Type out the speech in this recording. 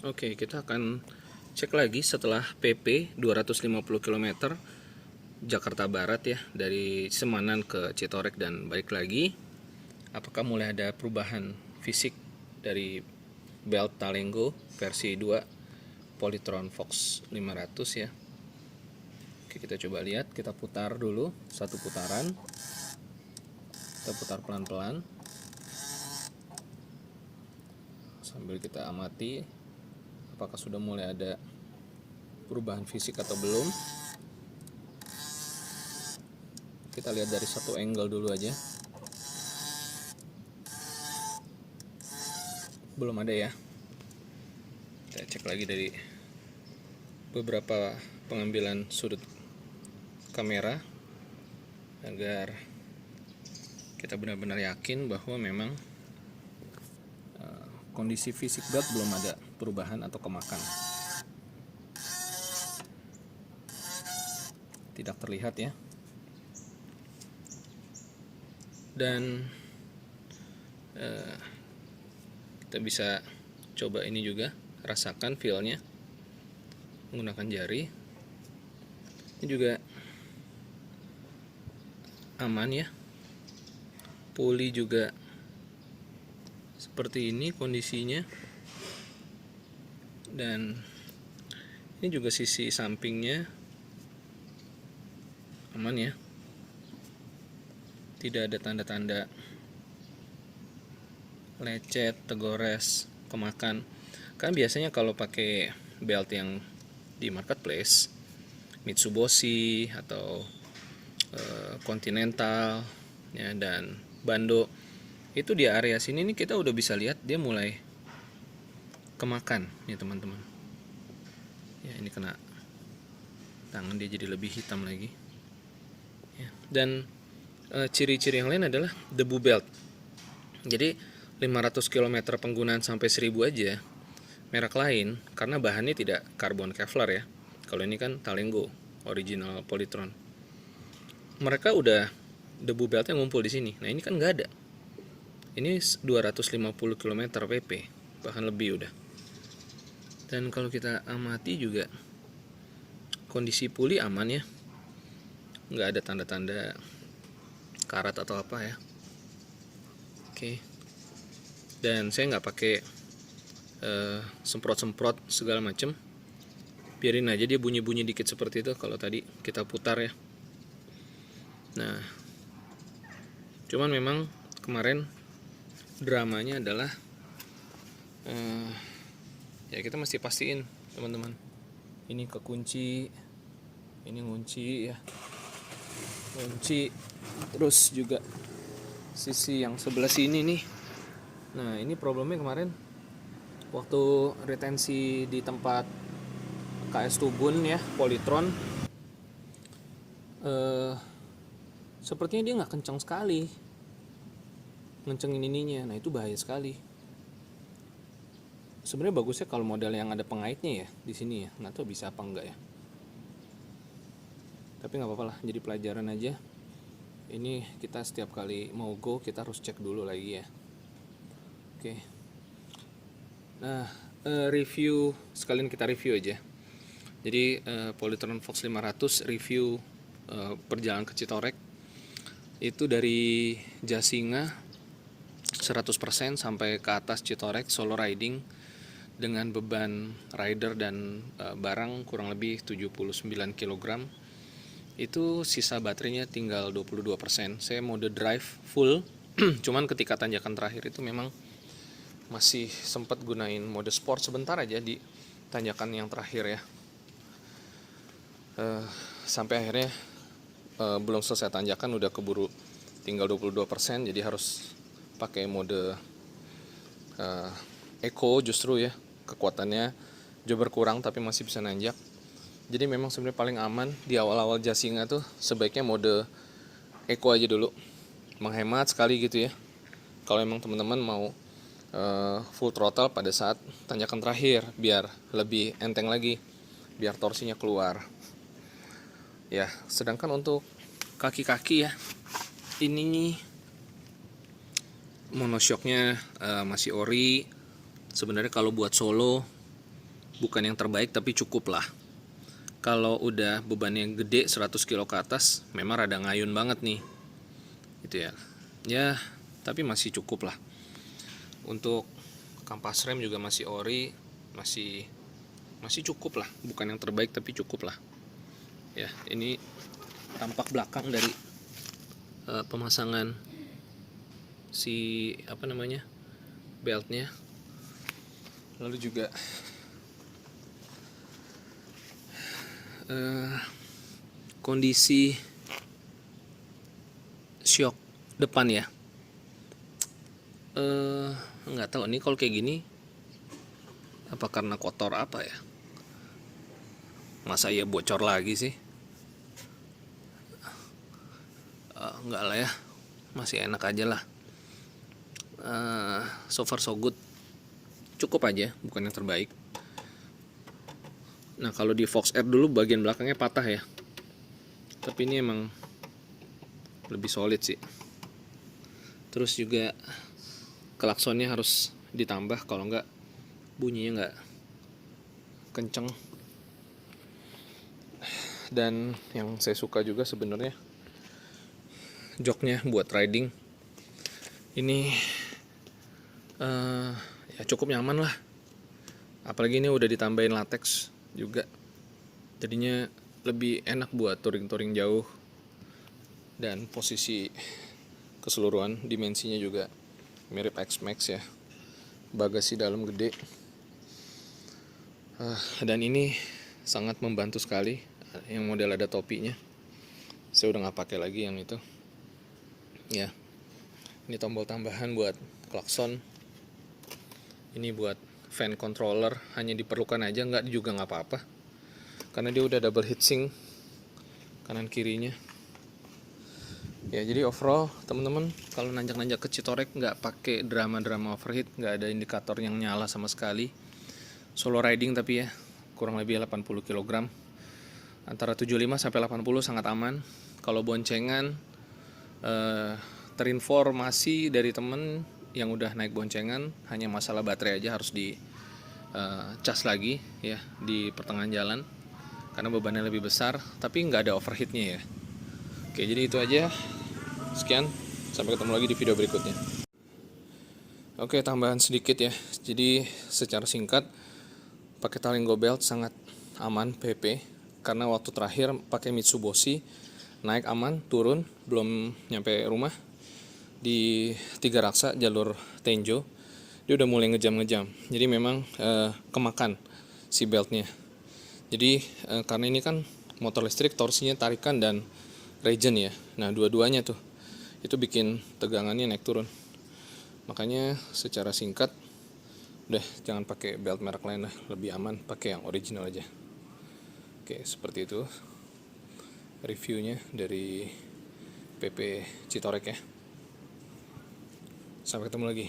Oke, kita akan cek lagi setelah PP 250 km Jakarta Barat ya, dari Semanan ke Citorek dan balik lagi. Apakah mulai ada perubahan fisik dari belt Talenggo versi 2 Polytron Fox 500 ya. Oke, kita coba lihat, kita putar dulu satu putaran. Kita putar pelan-pelan sambil kita amati apakah sudah mulai ada perubahan fisik atau belum. Kita lihat dari satu angle dulu aja. Belum ada ya. Kita cek lagi dari beberapa pengambilan sudut kamera agar kita benar-benar yakin bahwa memang kondisi fisik belt belum ada perubahan atau kemakan. Tidak terlihat ya. Dan kita bisa coba ini juga, rasakan feel-nya menggunakan jari. Ini juga aman ya. Puli juga seperti ini kondisinya. Dan ini juga sisi sampingnya aman ya. Tidak ada tanda-tanda lecet, tegores, kemakan. Kan biasanya kalau pakai belt yang di marketplace, Mitsubishi atau Continental ya, dan Bando, itu di area sini nih kita udah bisa lihat dia mulai kemakan ya teman-teman. Ya, ini kena tangan dia jadi lebih hitam lagi. Ya, dan ciri-ciri yang lain adalah debu belt. Jadi 500 km penggunaan sampai 1000 aja merek lain, karena bahannya tidak karbon Kevlar ya. Kalau ini kan Talenggo original Polytron. Mereka udah debu beltnya ngumpul di sini. Nah, ini kan nggak ada. Ini 250 km PP, bahkan lebih udah. Dan kalau kita amati juga kondisi puli aman ya. Nggak ada tanda-tanda karat atau apa ya. Oke. Dan saya nggak pakai semprot-semprot segala macem. Biarin aja dia bunyi-bunyi dikit seperti itu kalau tadi kita putar ya. Nah, cuman memang kemarin dramanya adalah ya kita mesti pastiin teman-teman, ini kekunci, ini ngunci ya, kunci, terus juga sisi yang sebelah sini nih. Nah, ini problemnya kemarin waktu retensi di tempat KS Tubun ya, Polytron, sepertinya dia nggak kencang sekali ngencengin ininya. Nah, itu bahaya sekali. Sebenarnya bagusnya kalau model yang ada pengaitnya ya di sini ya, nggak tahu bisa apa enggak ya, tapi nggak apa-apa lah, jadi pelajaran aja. Ini kita setiap kali mau go kita harus cek dulu lagi ya. Oke. Nah, review sekalian kita review aja. Jadi Polytron Fox 500 review perjalanan ke Citorek itu dari Jasinga 100% sampai ke atas Citorek solo riding dengan beban rider dan barang kurang lebih 79 kg. Itu sisa baterainya tinggal 22%. Saya mode drive full. Cuman ketika tanjakan terakhir itu memang masih sempat gunain mode sport sebentar aja di tanjakan yang terakhir ya. Sampai akhirnya belum selesai tanjakan udah keburu tinggal 22%, jadi harus pakai mode eco justru ya. Kekuatannya jauh berkurang tapi masih bisa nanjak. Jadi memang sebenarnya paling aman di awal-awal Jasinga tuh sebaiknya mode eco aja dulu, menghemat sekali gitu ya. Kalau emang teman-teman mau full throttle pada saat tanjakan terakhir biar lebih enteng lagi, biar torsinya keluar. Ya, sedangkan untuk kaki-kaki ya, ini monoshocknya masih ori. Sebenarnya kalau buat solo bukan yang terbaik tapi cukup lah. Kalau udah bebannya gede 100 kilo ke atas memang rada ngayun banget nih gitu ya. Ya tapi masih cukup lah. Untuk kampas rem juga masih ori, masih cukup lah, bukan yang terbaik tapi cukup lah ya. Ini tampak belakang dari pemasangan si beltnya. Lalu juga kondisi shock depan ya, nggak tahu nih kalau kayak gini apa karena kotor apa ya, masa ya bocor lagi sih. Enggak lah ya, masih enak aja lah. So far so good, cukup aja, bukan yang terbaik. Nah kalau di Fox R dulu bagian belakangnya patah ya, tapi ini emang lebih solid sih. Terus juga klaksonnya harus ditambah, kalau enggak bunyinya enggak kenceng. Dan yang saya suka juga sebenarnya joknya buat riding ini ya cukup nyaman lah. Apalagi ini udah ditambahin latex juga, jadinya lebih enak buat touring-touring jauh. Dan posisi keseluruhan dimensinya juga mirip X-Max ya, bagasi dalam gede. Dan ini sangat membantu sekali yang model ada topinya. Saya udah nggak pakai lagi yang itu ya. Ini tombol tambahan buat klakson, ini buat fan controller, hanya diperlukan aja, nggak juga nggak apa-apa karena dia udah double heatsink kanan kirinya ya. Jadi overall teman-teman, kalau nanjak-nanjak ke Citorek nggak pakai drama-drama overheat, nggak ada indikator yang nyala sama sekali. Solo riding tapi ya kurang lebih 80 kg, antara 75 sampai 80 sangat aman. Kalau boncengan terinformasi dari temen yang udah naik boncengan, hanya masalah baterai aja harus di cas lagi ya di pertengahan jalan karena bebannya lebih besar, tapi nggak ada overheatnya ya. Oke, jadi itu aja. Sekian, sampai ketemu lagi di video berikutnya. Oke, tambahan sedikit ya. Jadi secara singkat, pakai tali go belt sangat aman PP, karena waktu terakhir pakai Mitsubishi naik aman, turun belum nyampe rumah di Tiga Raksa jalur Tenjo dia udah mulai ngejam. Jadi memang kemakan si beltnya. Jadi karena ini kan motor listrik, torsinya tarikan dan regen ya. Nah dua-duanya tuh itu bikin tegangannya naik turun. Makanya secara singkat udah jangan pakai belt merek lain lah, lebih aman pakai yang original aja. Oke, seperti itu reviewnya dari PP Citorek ya. Sampai ketemu lagi.